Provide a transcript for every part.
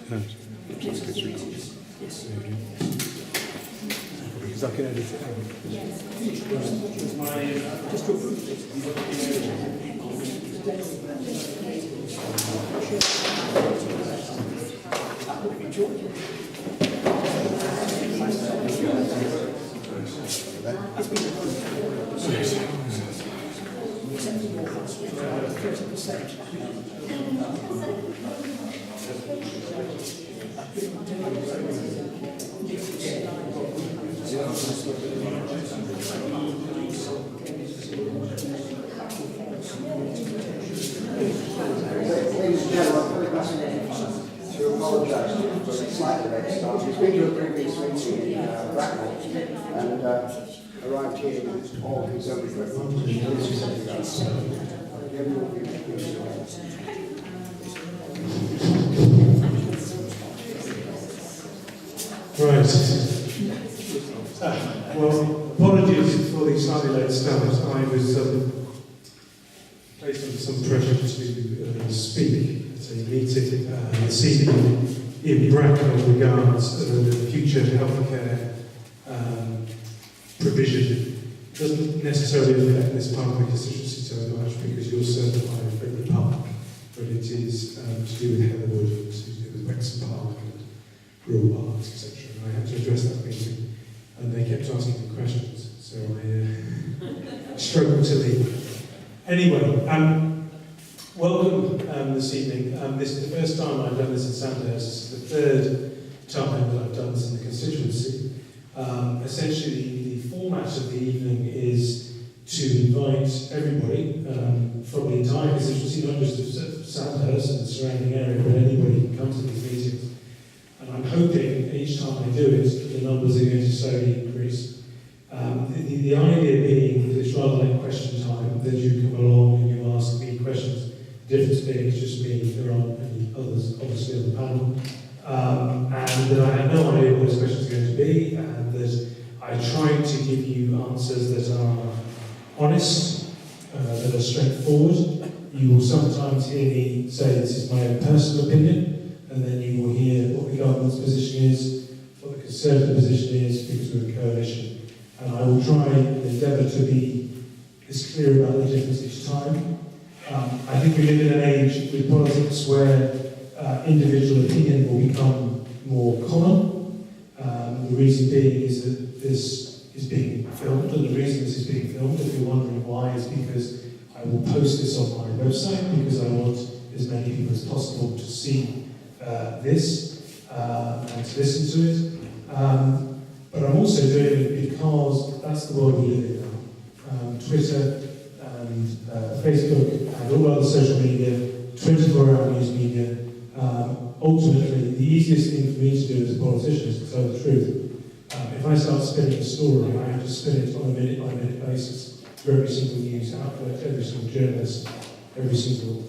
Yes. Because I can edit it out. Just to approve Ladies and gentlemen, to apologise for the slight delay start. He's been to a previous meeting in Bracknell and arrived here with all his own equipment. Right. Well, apologies for the slightly late start. I was placed under some pressure to speak at a meeting this evening in Bracknell regards the future healthcare provision. It doesn't necessarily affect this part of the constituency so much because you're certified in Brindley Park, but it is to do with Heatherwood, to do with Wexham Park and rural parks, etc. And I had to address that meeting, and they kept asking me questions, so I struggled to leave. Anyway, welcome this evening. This is the first time I've done this in Sandhurst. This is the third time that I've done this in the constituency. Essentially, the format of the evening is to invite everybody from the entire constituency, not just of Sandhurst and the surrounding area, but anybody can come to these meetings. And I'm hoping each time I do it, the numbers are going to slowly increase. The idea being that it's rather like question time, that you come along and you ask me questions. The difference being it's just me, there aren't any others obviously on the panel. And that I have no idea what those questions are going to be, and that I try to give you answers that are honest, that are straightforward. You will sometimes hear me say this is my own personal opinion, and then you will hear what the government's position is, what the Conservative position is, because we're a coalition. And I will try and endeavour to be as clear about the difference each time. I think we live in an age with politics where individual opinion will become more common. The reason being is that this is being filmed, and the reason this is being filmed, if you're wondering why, is because I will post this on my website because I want as many people as possible to see this and to listen to it. But I'm also doing it because that's the world we live in now. Twitter and Facebook and all other social media, 24-hour news media. Ultimately, the easiest thing for me to do as a politician is to tell the truth. If I start spinning a story, I have to spin it on a minute-by-minute basis for every single news outlet, every single journalist, every single,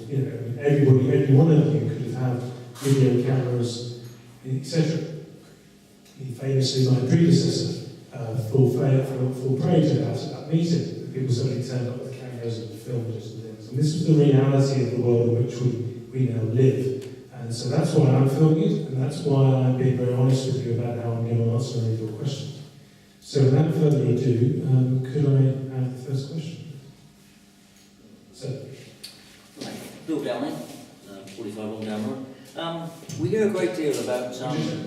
everybody, every one of you could have video cameras, etc. Famously, my predecessor fall prey to that at that meeting. People suddenly turned up with cameras and filmed us and things. And this was the reality of the world in which we now live. And so that's why I'm filming it, and that's why I'm being very honest with you about how I'm going to answer any of your questions. So without further ado, could I have the first question? So. Bill Downing, 45 on Down. We hear a great deal about...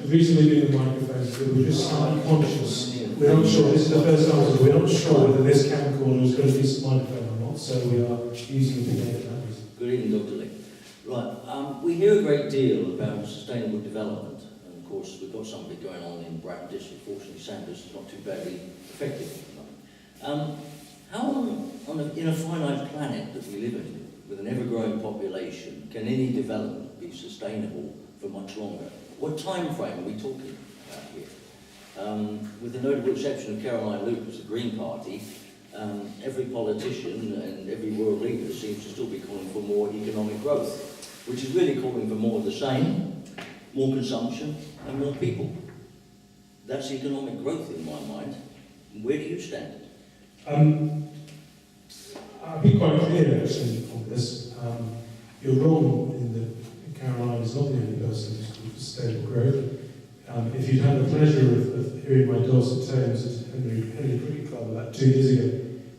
Recently doing the microphones, but we're just slightly conscious. We're not sure, this is the first time, we're not sure whether this camcorder is going to be a microphone or not, so we are using it again for that reason. Good evening, Dr. Lee. Right, we hear a great deal about sustainable development, and of course we've got something going on in Bratton District. Fortunately, Sandhurst is not too badly affected at the moment. How in a finite planet that we live in, with an ever-growing population, can any development be sustainable for much longer? What time frame are we talking about here? With the notable exception of Caroline Lucas, the Green Party, every politician and every world leader seems to still be calling for more economic growth, which is really calling for more of the same, more consumption and more people. That's economic growth in my mind. Where do you stand? I'll be quite clear actually on this. You're wrong in Caroline is is not the only person who's called sustainable growth. If you'd had the pleasure of hearing my dulcet tones at Henley Cricket Club about 2 years ago,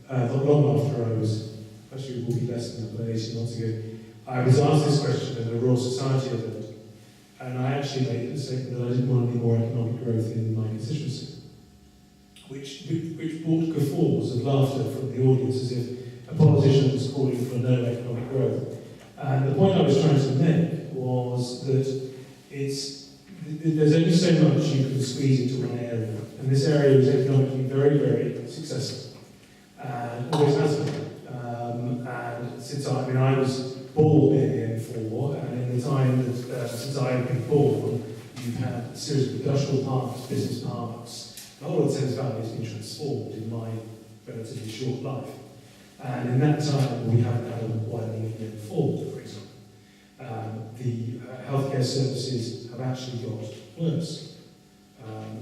not long after I was, actually it will be less than that, but 18 months ago, I was asked this question at a Royal Society event, and I actually made the statement that I didn't want any more economic growth in my constituency, which brought guffaws of laughter from the audience as if a politician was calling for no economic growth. And the point I was trying to make was that there's only so much you can squeeze into one area, and this area is economically very, very successful, and always has been. And since I was born in the M4, and in the time that since I have been born, you've had a series of industrial parks, business parks. The whole of the Thames Valley has been transformed in my relatively short life. And in that time, we haven't had a widening of the M4, for example. The healthcare services have actually got worse.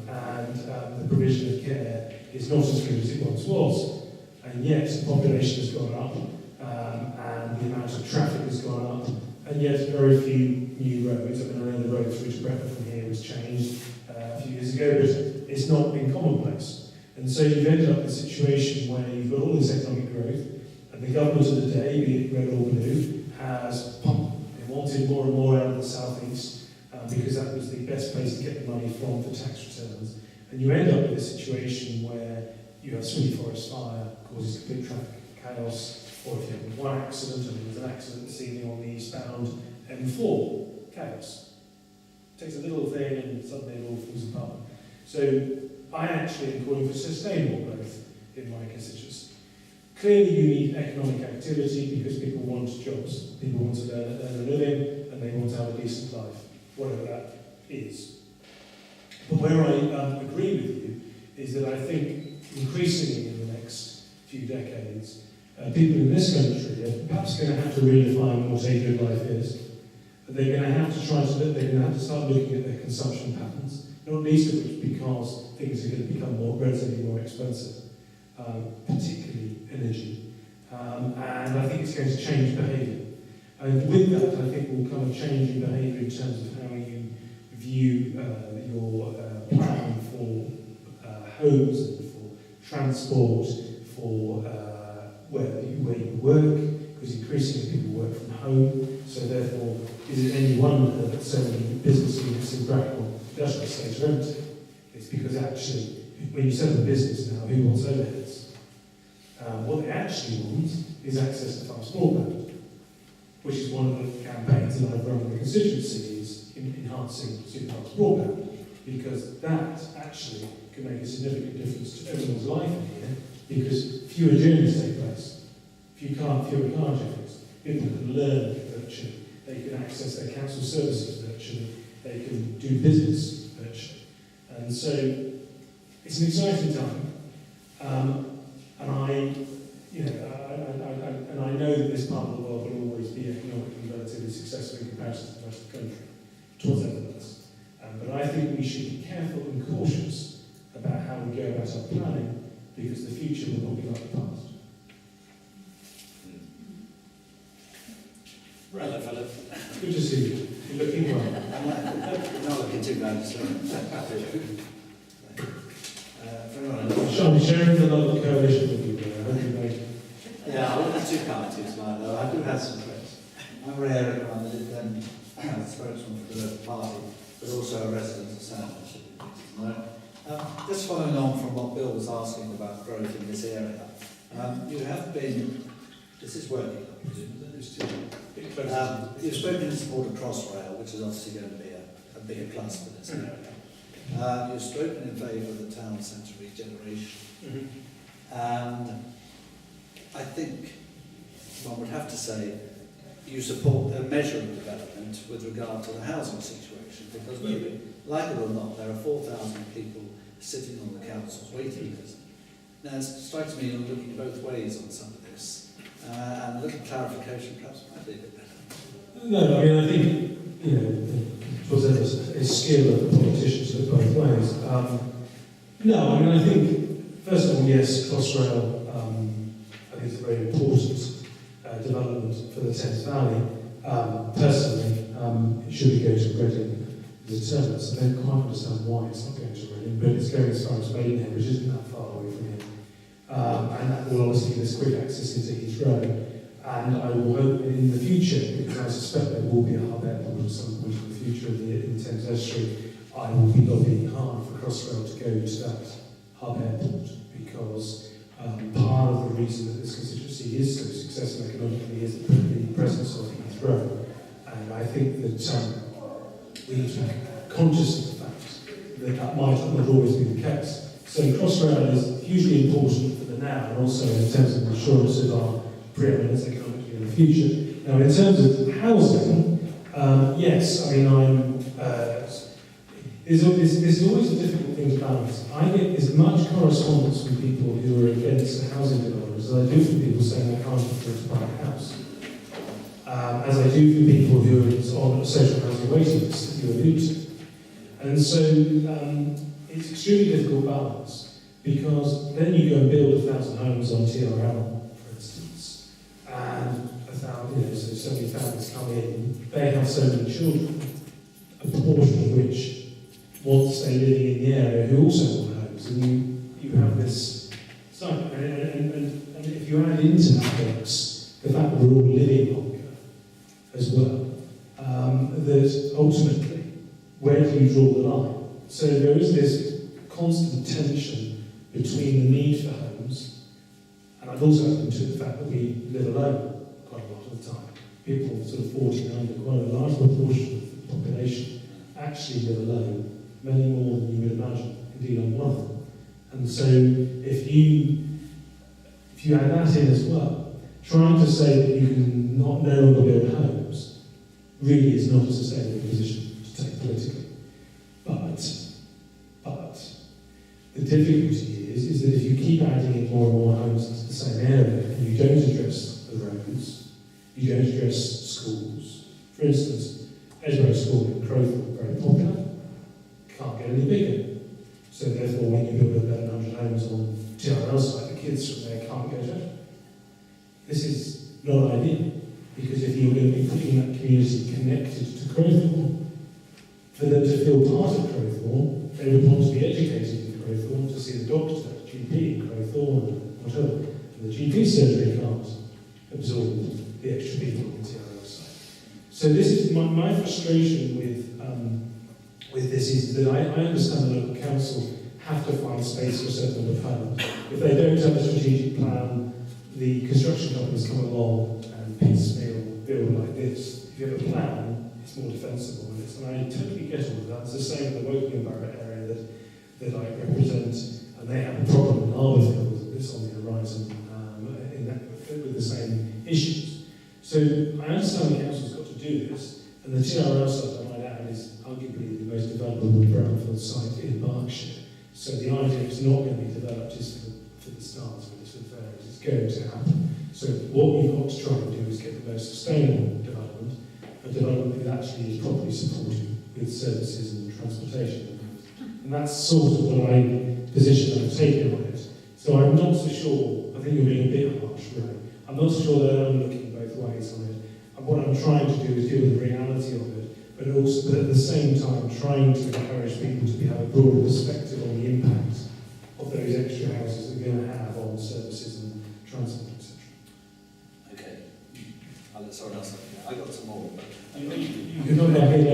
And the provision of care is not as good as it once was. And yet, the population has gone up, and the amount of traffic has gone up, and yet very few new roads. I mean, I know the road through to Bretton from here was changed a few years ago, but it's not been commonplace. And so you've ended up in a situation where you've got all this economic growth, and the government of the day, be it red or blue, has pumped. They wanted more and more out of the southeast because that was the best place to get the money from for tax returns. And you end up with a situation where you have Sweeney Forest fire, causes complete traffic chaos, or if you have one accident and there's an accident this evening on the eastbound M4, chaos. It takes a little thing and suddenly it all falls apart. So I actually am calling for sustainable growth in my constituency. Clearly you need economic activity because people want jobs, people want to earn a living, and they want to have a decent life, whatever that is. But where I agree with you is that I think increasingly in the next few decades, people in this country are perhaps going to have to redefine what a good life is. They're going to have to they're going to have to start looking at their consumption patterns, not least of which because things are going to become relatively more expensive, particularly energy. And I think it's going to change behaviour. And with that, I think will come a change in behaviour in terms of how you view your plan for homes and for transport, for where you work, because increasingly people work from home. So therefore, is it any wonder that so many business units in Bracknell industrial estates are empty? It's because actually, when you set up a business now, who wants overheads? What they actually want is access to fast broadband, which is one of the campaigns that I've run in the constituency, is enhancing super fast broadband, because that actually can make a significant difference to everyone's life in here, because fewer journeys take place, fewer car journeys. People can learn virtually, they can access their council services virtually, they can do business virtually. And so it's an exciting time. And I know that this part of the world will always be economically relatively successful in comparison to the rest of the country, towards evidence. But I think we should be careful and cautious about how we go about our planning, because the future will not be like the past. Hello, Philip. Good to see you. You're looking well. I'm not looking too bad, so. Sean, sharing the local coalition with you there. I hope you made. Yeah, I wouldn't have two parties like though. I do have some friends. I'm very Eric, I'm a spokesman for the party, but also a resident of Sandhurst. Just following on from what Bill was asking about growth in this area, you have been, this is working, I presume, you've spoken in support of Crossrail, which is obviously going to be a bigger plus for this area. You've spoken in favour of the town centre regeneration. And I think one would have to say you support a measure of development with regard to the housing situation, because whether like it or not, there are 4,000 people sitting on the council's waiting list. Now, it strikes me you're looking both ways on some of this, and a little clarification perhaps might be a bit better. No, I mean, I think, it was a skill of the politicians to look both ways. No, I mean, I think, first of all, yes, Crossrail, I think it's a very important development for the Thames Valley. Personally, it should go to Reading as a terminus. I don't quite understand why it's not going to Reading, but it's going as far as Maidenhead, which isn't that far away from here. And that will obviously give us quick access into Heathrow. And I will hope in the future, because I suspect there will be a hub airport at some point in the future in the Thames Estuary, I will be lobbying hard for Crossrail to go to that hub airport, because part of the reason that this constituency is so successful economically is the presence of Heathrow. And I think that we need to be conscious of the fact that that might not always be the case. So Crossrail is hugely important for the now, and also in terms of assurance of our preeminence economically in the future. Now, in terms of housing, yes, I mean, there's always a difficult thing to balance. I get as much correspondence from people who are against the housing developers as I do from people saying I can't afford to buy a house. As I do from people who are on a social housing waiting list that you allude to. And so it's extremely difficult balance, because then you go and build 1,000 homes on TRL, for instance, and 1,000, so so many families come in, they have so many children, a proportion of which want to stay living in the area who also want homes, and you have this cycle. And if you add into that mix the fact that we're all living longer as well, that ultimately, where do you draw the line? So there is this constant tension between the need for homes, and I've also added to the fact that we live alone quite a lot of the time. People sort of 40 and under, quite a large proportion of the population actually live alone. Many more than you would imagine. Indeed, I'm one of them. And so, if you add that in as well, trying to say that you can no longer build homes really is not a sustainable position to take politically. But the difficulty is that if you keep adding in more and more homes into the same area, and you don't address the roads, you don't address schools. For instance, Edinburgh School in Crowthorne, very popular. Can't get any bigger. So therefore, when you build 1,100 homes on TRL site, the kids from there can't go to. This is not ideal, because if you're going to be putting that community connected to Crowthorne, for them to feel part of Crowthorne, they would want to be educated in Crowthorne, to see the doctor, the GP in Crowthorne, and whatever. And the GP surgery can't absorb the extra people on the TRL site. So this is my frustration with this is that I understand the local council have to find space for a certain number of homes. If they don't have a strategic plan, the construction companies come along and piecemeal build like this. If you have a plan, it's more defensible. And I totally get all of that. It's the same in the Woking Borough area that I represent, and they have a problem in Arborfield that's on the horizon with the same issues. So I understand the council's got to do this, and the TRL site, I might add, is arguably the most developable brownfield site in Berkshire. So the idea it's not going to be developed just for the stars or just for the fairs. It's going to happen. So what we've got to try and do is get the most sustainable development, a development that actually is properly supported with services and transportation. And that's sort of what position I've taken on it. So I'm not so sure, I think you're being a bit harsh, really. I'm not so sure that I'm looking both ways on it. And what I'm trying to do is deal with the reality of it, but at the same time trying to encourage people to have a broader perspective on the impact of those extra houses that are going to have on services and transport, etc. Okay. I'll let someone else have it. I got some more, but you can not have it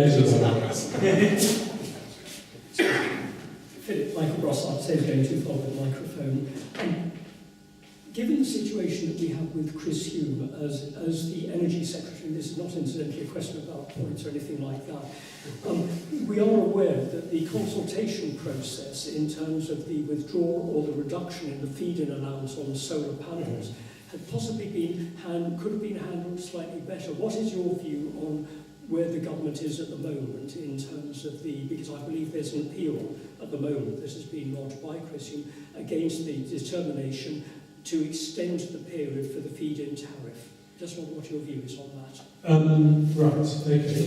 Philip, Michael Ross, I'd say going too far with the microphone. Given the situation that we have with Chris Hume as the Energy Secretary, and this is not incidentally a question about points or anything like that, we are aware that the consultation process in terms of the withdrawal or the reduction in the feed-in allowance on solar panels had possibly could have been handled slightly better. What is your view on where the government is at the moment in terms of because I believe there's an appeal at the moment that has been lodged by Chris Hume against the determination to extend the period for the feed-in tariff. Just wonder what your view is on that. Right, okay.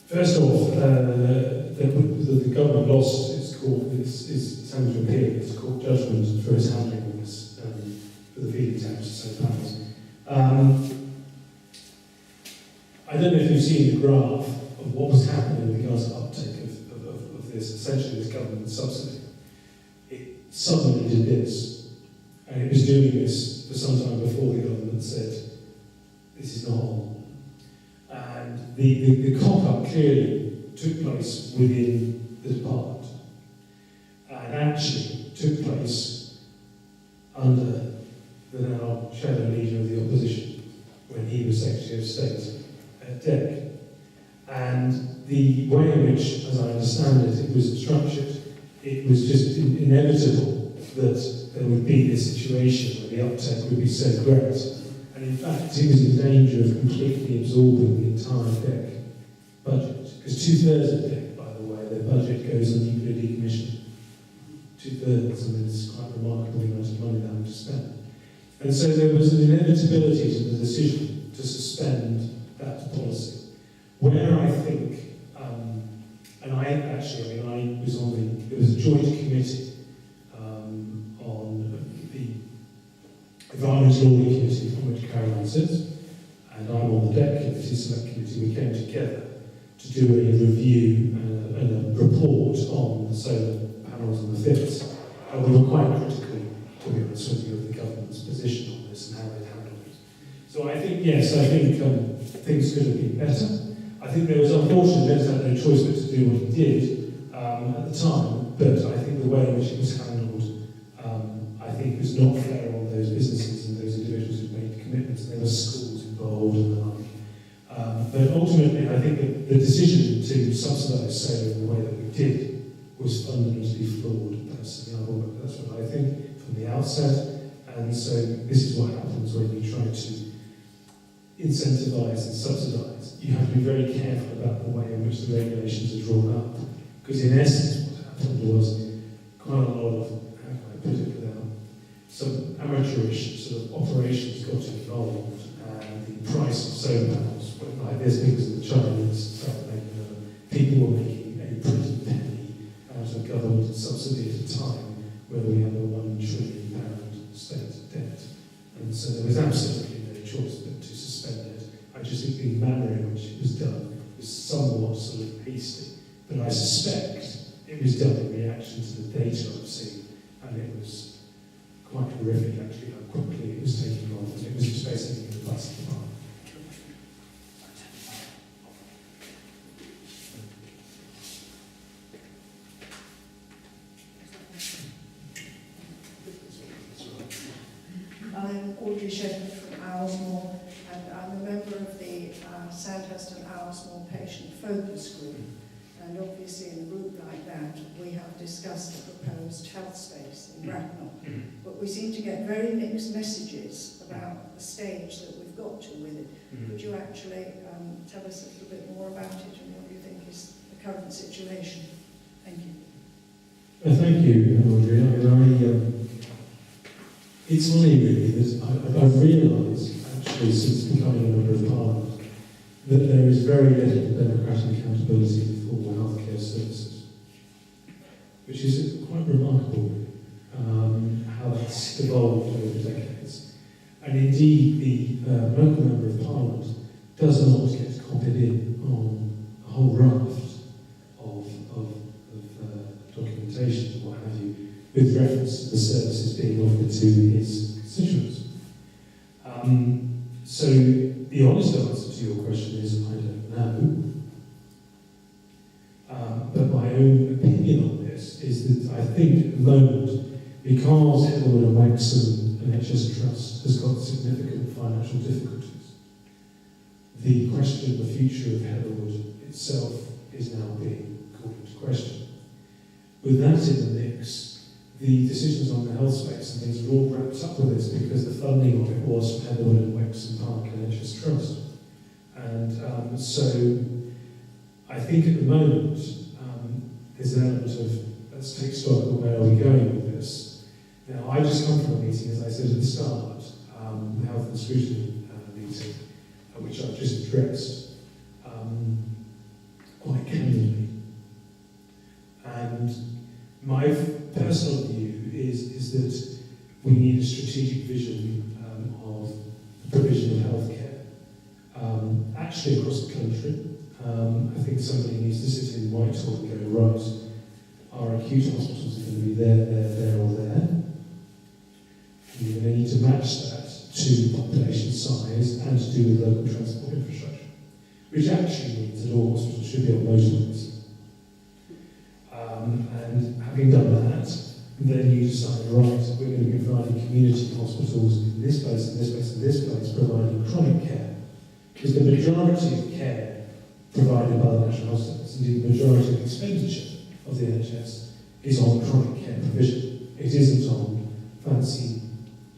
First off, the government lost its time to appeal, its court judgment for its handling of this, for the feed-in tariffs, so panels. I don't know if you've seen the graph of what was happening with regards to uptake of this, essentially this government subsidy. It suddenly did this, and it was doing this for some time before the government said, this is not on. And the cock-up clearly took place within the department, and actually took place under the now shadow leader of the opposition when he was Secretary of State at DEC. And the way in which, as I understand it, it was structured, it was just inevitable that there would be this situation where the uptake would be so great. And in fact, it was in danger of completely absorbing the entire DEC budget. Because 2/3 of DEC, by the way, their budget goes on nuclear decommissioning. 2/3, I mean, it's quite remarkable the amount of money they have to spend. And so there was an inevitability to the decision to suspend that policy. Where I think, and I was on there was a joint committee on the Environmental Law Committee, on which Caroline sits, and I'm on the DEC Committee, Select Committee. We came together to do a review and a report on the solar panels and the FIPs. And we were quite critical, to be honest with you, of the government's position on this and how they handled it. So I think, yes, things could have been better. I think there was unfortunately Ben had no choice but to do what he did at the time, but I think the way in which it was handled, I think was not fair on those businesses and those individuals who made commitments. There were schools involved and the like. But ultimately, I think that the decision to subsidise solar in the way that we did was fundamentally flawed. That's what I think from the outset. And so this is what happens when you try to incentivise and subsidise. You have to be very careful about the way in which the regulations are drawn up. Because in essence, what happened was quite a lot of, how can I put it without, some amateurish sort of operations got involved, and the price of solar panels went like this because of the Chinese started making them. People were making a pretty penny out of government subsidy at a time where we had a £1 trillion state debt. And so there was absolutely no choice but to suspend it. I just think the manner in which it was done was somewhat sort of hasty. But I suspect it was done in reaction to the data I've seen, and it was quite horrific actually how quickly it was taking off. It was just basically the bus of the park. I'm Audrey Shepherd from Owlsmore, and I'm a member of the Sandhurst and Owlsmore Patient Focus Group. And obviously in a group like that, we have discussed the proposed health space in Bracknell. But we seem to get very mixed messages about the stage that we've got to with it. Could you actually tell us a little bit more about it and what you think is the current situation? Thank you. Thank you, Audrey. It's funny really that I've realised actually since becoming a member of Parliament that there is very little democratic accountability for healthcare services, which is quite remarkable how that's evolved over decades. And indeed the local member of Parliament does not get copied in on a whole raft of documentation and what have you, with reference to the services being offered to his constituents. So the honest answer to your question is I don't know. But my own opinion on this is that I think at the moment, because Heatherwood and Wexham NHS Trust has got significant financial difficulties, the question of the future of Heatherwood itself is now being called into question. With that in the mix, the decisions on the health space and things are all wrapped up with this because the funding of it was from Heatherwood and Wexham Park NHS Trust. And so I think at the moment there's an element of let's take stock of where are we going with this. Now I just come from a meeting, as I said at the start, the Health and Scrutiny meeting, which I've just addressed quite candidly. And my personal view is that we need a strategic vision of the provision of healthcare. actually across the country. I think somebody needs to sit in Whitehall and go, right, our acute hospitals are going to be there, or there. And you're going to need to match that to population size and to do with local transport infrastructure, which actually means that all hospitals should be on motorways. And having done that, then you decide, right, we're going to be providing community hospitals in this place, in this place, in this place, providing chronic care. Because the majority of care provided by the National Health Service, indeed the majority of expenditure of the NHS, is on chronic care provision. It isn't on fancy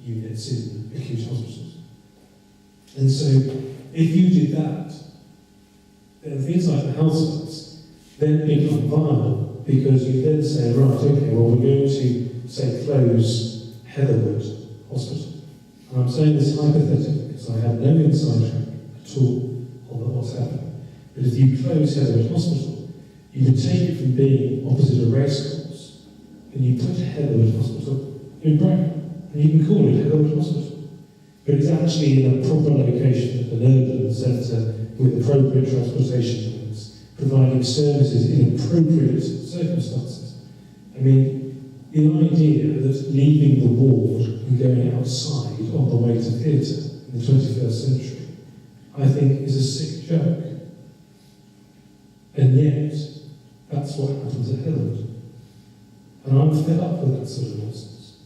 units in acute hospitals. And so, if you did that, then things like the health service then become viable, because you then say, right, okay, well, we're going to, say, close Heatherwood Hospital. And I'm saying this hypothetically because I have no inside track at all on what's happening. But if you close Heatherwood Hospital, you would take it from being opposite a racecourse, and you put Heatherwood Hospital in Bracknell, and you can call it Heatherwood Hospital. But it's actually in a proper location at an urban centre with appropriate transportation links, providing services in appropriate circumstances. I mean, the idea that leaving the ward and going outside on the way to theatre in the 21st century, I think, is a sick joke. And yet, that's what happens at Heatherwood. And I'm fed up with that sort of nonsense.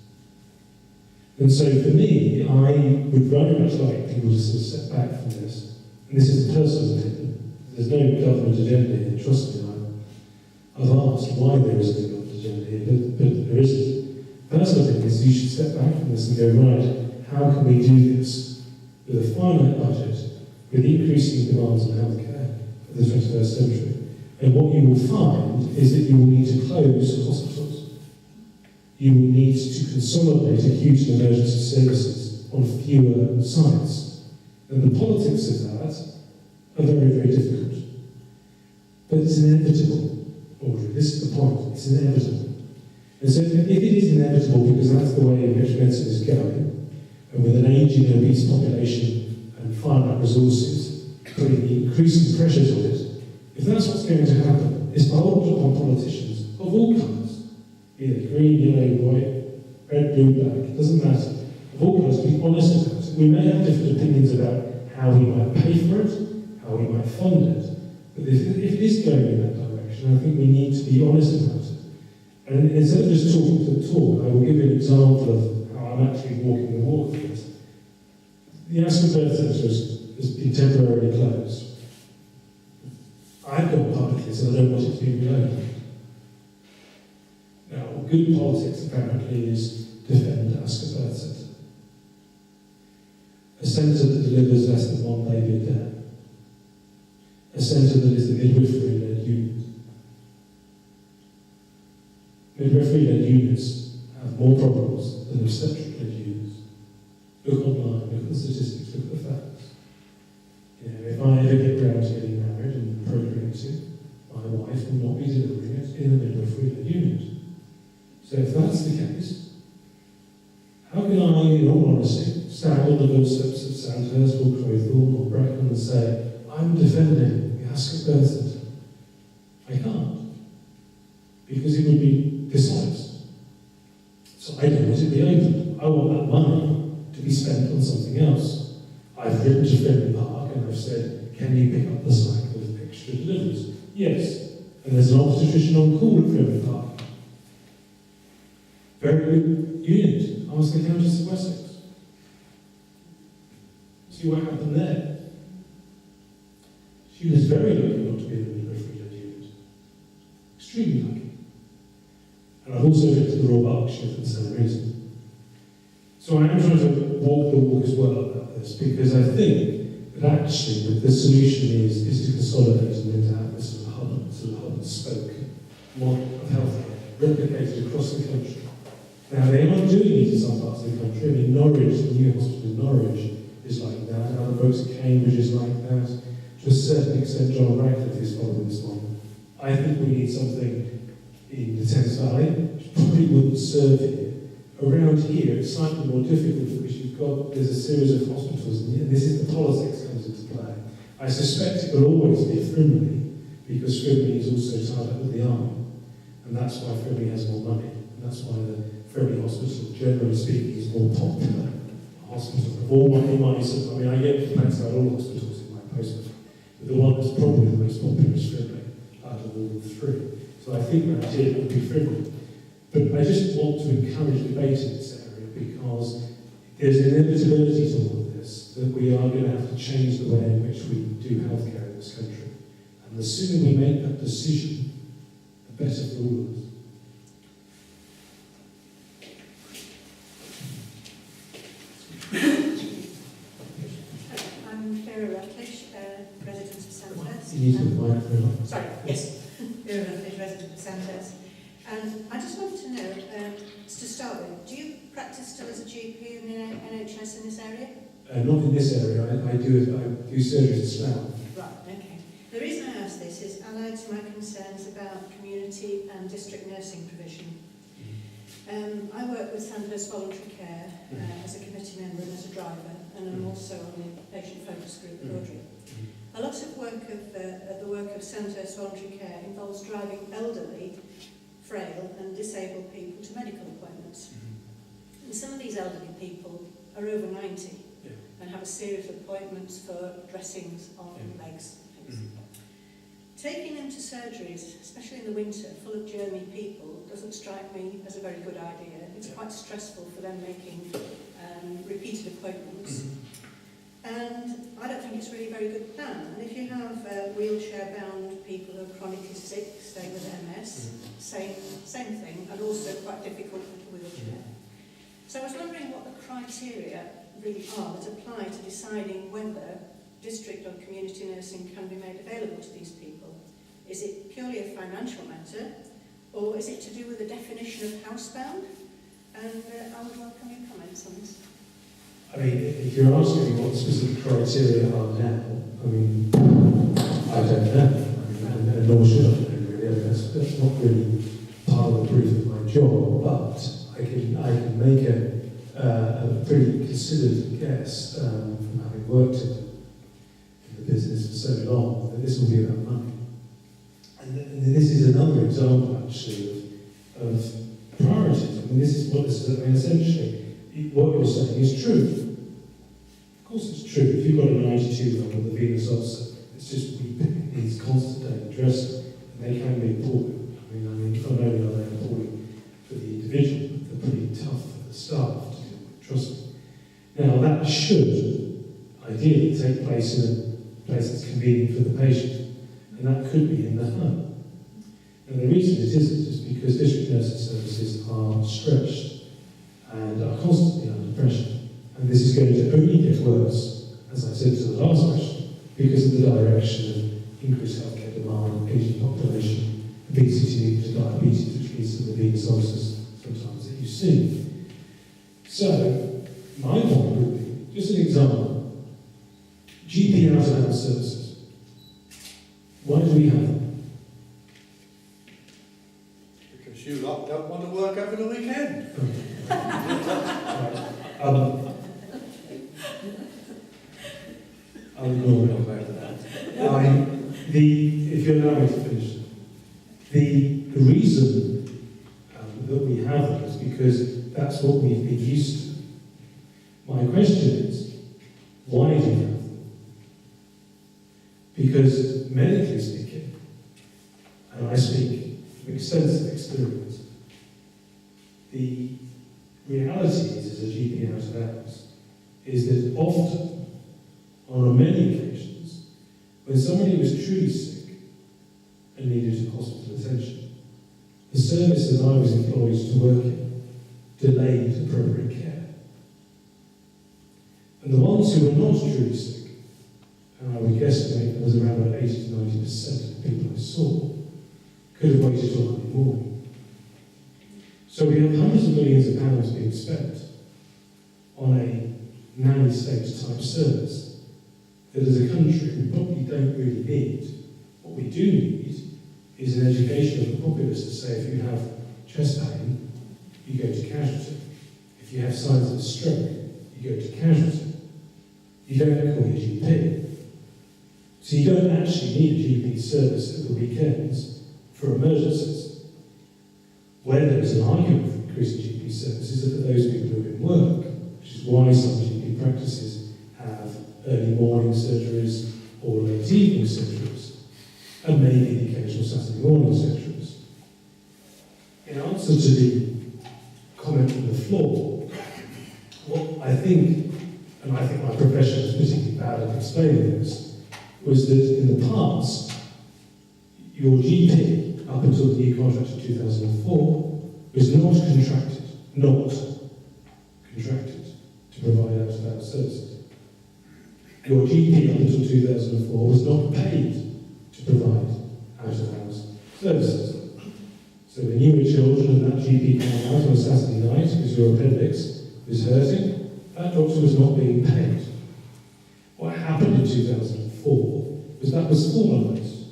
And so for me, I would very much like people to sort of step back from this. And this is a personal opinion. There's no government agenda here, trust me. I've asked why there isn't a government agenda here, but there isn't. Personal thing is you should step back from this and go, right, how can we do this with a finite budget, with increasing demands on healthcare for the 21st century? And what you will find is that you will need to close hospitals. You will need to consolidate acute and emergency services on fewer sites. And the politics of that are very, very difficult. But it's inevitable. Audrey, this is the point, it's inevitable. And so if it is inevitable because that's the way in which medicine is going, and with an aging and obese population and finite resources putting increasing pressures on it, if that's what's going to happen, it's beholden upon politicians of all colours, be they green, yellow, white, red, blue, black, it doesn't matter, of all colours, to be honest about it. We may have different opinions about how we might pay for it, how we might fund it, but if it is going in that direction, I think we need to be honest about it. And instead of just talking to the talk, I will give you an example of how I'm actually walking the walk of this. The Ascot Birth Centre has been temporarily closed. I've gone publicly, so I don't want it to be reopened. Now, good politics apparently is defend Ascot Birth Centre. A centre that delivers less than one baby a day. A centre that is the midwifery-led unit. Midwifery-led units have more problems than obstetric-led units. Look online, look at the statistics, look at the facts. You know, if I ever get round to getting married and procreating, my wife will not be delivering it in a midwifery-led unit. So if that's the case, how can I, in all honesty, stand on the doorsteps of Sandhurst or Crowthorne or Bracknell and say, I'm defending the Ascot Birth Centre? I can't. Because it would be dishonest. So I don't want it to be opened. I want that money to be spent on something else. I've written to Phillip Lee and I've said, can you pick up the slack of extra deliveries? Yes. And there's an obstetrician on call at Phillip Lee. Very good unit. Ask the Countess of Wessex. See what happened there. She was very lucky not to be in a midwifery-led unit. Extremely lucky. And I've also been to the Royal Berkshire for the same reason. So I am trying to walk the walk as well about this, because I think that actually the solution is to consolidate and then to have this sort of hub and spoke model of healthcare replicated across the country. Now they are doing it in some parts of the country. I mean, Norwich, the new hospital in Norwich is like that. Other folks at Cambridge is like that. To a certain extent, John Radcliffe is following this model. I think we need something in the Thames Valley, which probably wouldn't serve here. Around here, it's slightly more difficult because there's a series of hospitals, and this is the politics comes into play. I suspect it will always be Frimley, because Frimley is also tied up with the army, and that's why Frimley has more money, and that's why the Frimley Hospital, generally speaking, is more popular hospital. Of all my, I mean, I get complaints about all hospitals in my postman, but the one that's probably the most popular is Frimley, out of all the three. So I think that it would be Frimley. But I just want to encourage debate in this area, because there's an inevitability to all of this, that we are going to have to change the way in which we do healthcare in this country. And the sooner we make that decision, the better for all of us. I'm Vera Rutledge, resident of Sandhurst. You need to put the microphone. Sorry, yes. Vera Rutledge, resident of Sandhurst. And I just wanted to know, to start with, do you practice still as a GP in the NHS in this area? Not in this area. I do surgery at Slough. Right, okay. The reason I ask this is allied to my concerns about community and district nursing provision. I work with Sandhurst Voluntary Care as a committee member and as a driver, and I'm also on the patient focus group at Audrey. A lot of the work of Sandhurst Voluntary Care involves driving elderly, frail and disabled people to medical appointments. And some of these elderly people are over 90 and have a series of appointments for dressings on legs and things. Taking them to surgeries, especially in the winter, full of germy people, doesn't strike me as a very good idea. It's quite stressful for them making repeated appointments. And I don't think it's really a very good plan. And if you have wheelchair-bound people who are chronically sick, staying with MS, same thing, and also quite difficult with a wheelchair. So I was wondering what the criteria really are that apply to deciding whether district or community nursing can be made available to these people. Is it purely a financial matter, or is it to do with the definition of housebound? And I would welcome your comments on this. I mean, if you're asking me what specific criteria are now, I mean, I don't know. I mean, and nor should I know, really. That's not really part of the brief of my job, but I can make a pretty considered guess from having worked in the business for so long that this will be about money. And this is another example, actually, of priorities. I mean, this is what this is. I mean, essentially, what you're saying is true. Of course it's true. If you've got a 92-year-old with a venous ulcer, it's just weeping. It needs constant daily dressing, and they can be appalling. I mean, not only are they appalling for the individual, but they're pretty tough for the staff to deal with, trust me. Now, that should ideally take place in a place that's convenient for the patient, and that could be in the home. And the reason it isn't is because district nursing services are stretched and are constantly under pressure. And this is going to only get worse, as I said to the last question, because of the direction of increased healthcare demand, aging population, obesity to diabetes, which leads to the venous ulcers sometimes that you see. So, my point would be, just an example, GP out-of-house services. Why do we have them? Because you lot don't want to work over the weekend. I'll ignore it. If you allow me to finish, the reason that we have them is because that's what we've been used to. My question is, why do we have them? Because medically speaking, and I speak from extensive experience, the reality is, as a GP out of hours, is that often, on many occasions, when somebody was truly sick and needed hospital attention, the service that I was employed to work in delayed appropriate care. And the ones who were not truly sick, and I would guesstimate there was around about 80 to 90% of the people I saw, could have waited till Monday morning. So we have hundreds of millions of pounds being spent on a nanny state type service that as a country we probably don't really need. What we do need is an education of the populace to say if you have chest pain, you go to casualty. If you have signs of stroke, you go to casualty. You don't call your GP. So you don't actually need a GP service at the weekends for emergencies. Where there is an argument for increasing GP services are for those people who are in work, which is why some GP practices have early morning surgeries or late evening surgeries, and maybe the occasional Saturday morning surgeries. In answer to the comment on the floor, what I think, and I think my profession was particularly bad at explaining this, was that in the past, your GP, up until the new contract in 2004, was not contracted to provide out-of-hours services. Your GP up until 2004 was not paid to provide out-of-hours services. So when you were children and that GP came out on a Saturday night because your appendix was hurting, that doctor was not being paid. What happened in 2004 was that was formalised.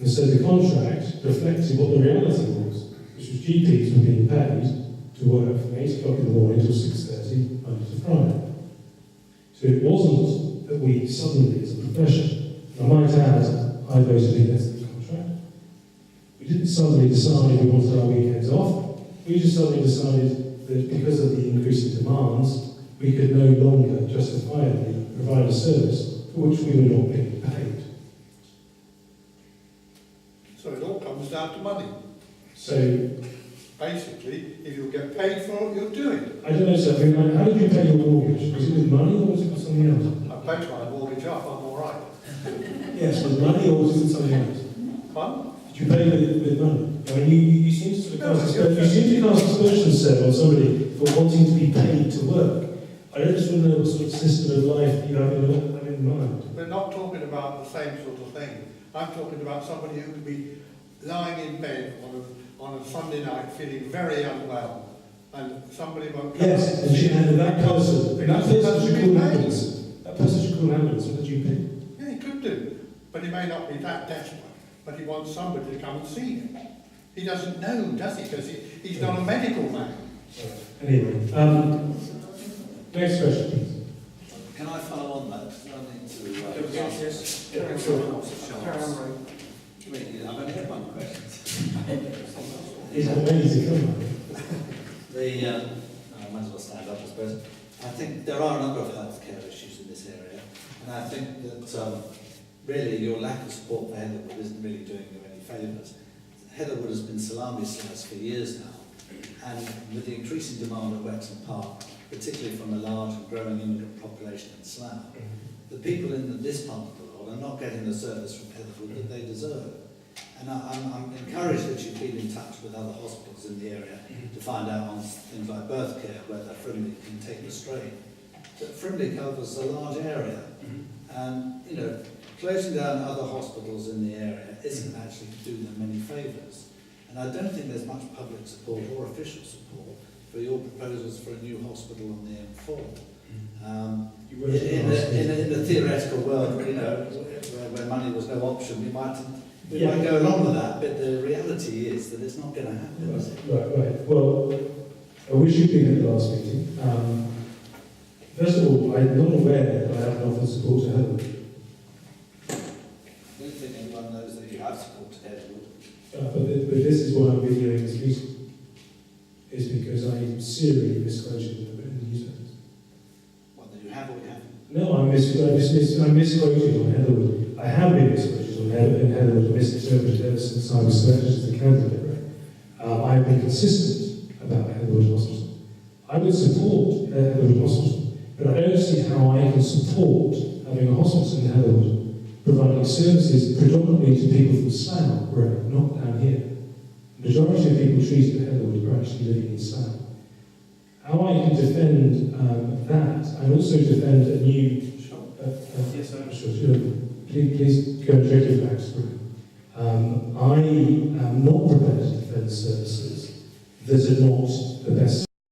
And so the contract reflected what the reality was, which was GPs were being paid to work from 8 o'clock in the morning till 6:30, Monday to Friday. So it wasn't that we suddenly, as a profession, I might add, I voted against the contract. We didn't suddenly decide we wanted our weekends off. We just suddenly decided that because of the increasing demands, we could no longer justifiably provide a service for which we were not being paid. So it all comes down to money. So, Basically, if you get paid for it, you'll do it. I don't know, sir, I mean, how did you pay your mortgage? Was it with money or was it with something else? I paid my mortgage up, I'm all right. Yes, with money or was it with something else? Fun? Did you pay with money? I mean, you seem to sort of cast aspersions, sir, on somebody for wanting to be paid to work. I don't just want to know what sort of system of life you have in mind. We're not talking about the same sort of thing. I'm talking about somebody who could be lying in bed on a Sunday night feeling very unwell, and somebody won't come. Yes, and that person should call an ambulance. That person should call an ambulance with a GP. Yeah, he could do, but he may not be that desperate. But he wants somebody to come and see him. He doesn't know, does he? Because he's not a medical man. Anyway, next question, please. Can I follow on that? Because I need to... Yes. I've only got one question. He's not ready to come. I might as well stand up, I suppose. I think there are a number of healthcare issues in this area, and I think that really your lack of support for Heatherwood isn't really doing you any favours. Heatherwood has been salami sliced for years now, and with the increasing demand at Wexham Park, particularly from a large and growing immigrant population in Slough, the people in this part of the world are not getting the service from Heatherwood that they deserve. And I'm encouraged that you've been in touch with other hospitals in the area to find out on things like birth care, whether Frimley can take the strain. But Frimley covers a large area, and closing down other hospitals in the area isn't actually to do them any favours. And I don't think there's much public support or official support for your proposals for a new hospital on the M4. In the theoretical world, where money was no option, we might go along with that, but the reality is that it's not going to happen. Right. Well, I wish you'd been at the last meeting. First of all, I'm not aware that I haven't offered support to Heatherwood. I don't think anyone knows that you have supported Heatherwood. But this is why I'm videoing this meeting. Is because I serially misquoted in the newsletter. What, that you have or you haven't? No, I'm misquoted on Heatherwood. I have been misquoted on Heatherwood and misinterpreted ever since I was selected as the candidate. I have been consistent about Heatherwood Hospital. I would support Heatherwood Hospital, but I don't see how I can support having a hospital in Heatherwood providing services predominantly to people from Slough, not down here. The majority of people treated at Heatherwood are actually living in Slough. How I can defend that, and also defend a new... yes, I'm sure. Please go and check your facts. I am not prepared to defend services that are not the best